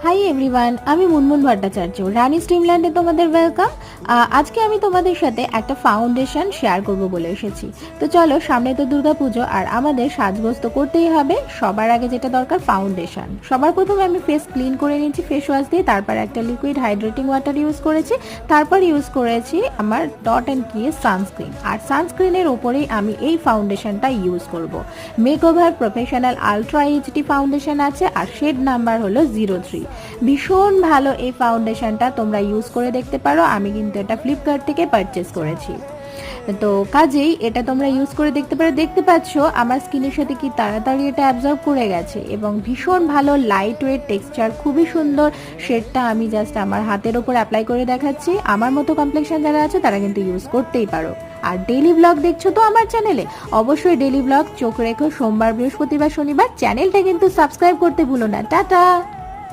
Hi everyone, আমি মুনমুন ভট্টাচার্য, রানী স্ট্রিমল্যান্ডে তোমাদের welcome. আজকে আমি তোমাদের সাথে একটা ফাউন্ডেশন শেয়ার করব বলে এসেছি। তো চলো, সামনে তো দুর্গাপুজো আর আমাদের সাজগোজ তো করতেই হবে। সবার আগে যেটা দরকার ফাউন্ডেশন। সবার প্রথমে আমি ফেস ক্লিন করে নিয়েছি ফেস ওয়াশ দিয়ে, তারপর একটা লিকুইড হাইড্রেটিং ওয়াটার ইউজ করেছি, তারপর ইউজ করেছি আমার ডট অ্যান্ড কি সানস্ক্রিন। আর সানস্ক্রিনের উপরেই আমি এই ফাউন্ডেশনটা ইউজ করব। Makeover professional ultra HD foundation আছে আর শেড নাম্বার হলো 03। ভীষণ ভালো এই ফাউন্ডেশনটা, তোমরা ইউজ করে দেখতে পারো। আমি কিন্তু এটা ফ্লিপকার্ট থেকে পারচেস করেছি, তো কাজেই এটা তোমরা ইউজ করে দেখতে পারো। দেখতে পাচ্ছ আমার স্কিনের সাথে কি তাড়াতাড়ি এটা অ্যাবজর্ব করে গেছে এবং ভীষণ ভালো লাইট ওয়েট টেক্সচার, খুবই সুন্দর। শেডটা আমি জাস্ট আমার হাতের ওপর অ্যাপ্লাই করে দেখাচ্ছি। আমার মতো কমপ্লেক্সন যারা আছে তারা কিন্তু ইউজ করতেই পারো। আর ডেইলি ব্লগ দেখছো তো আমার চ্যানেলে, অবশ্যই ডেইলি ব্লগ চোখ রেখো। সোমবার, বৃহস্পতিবার, শনিবার চ্যানেলটা কিন্তু সাবস্ক্রাইব করতে ভুলো না। টাটা।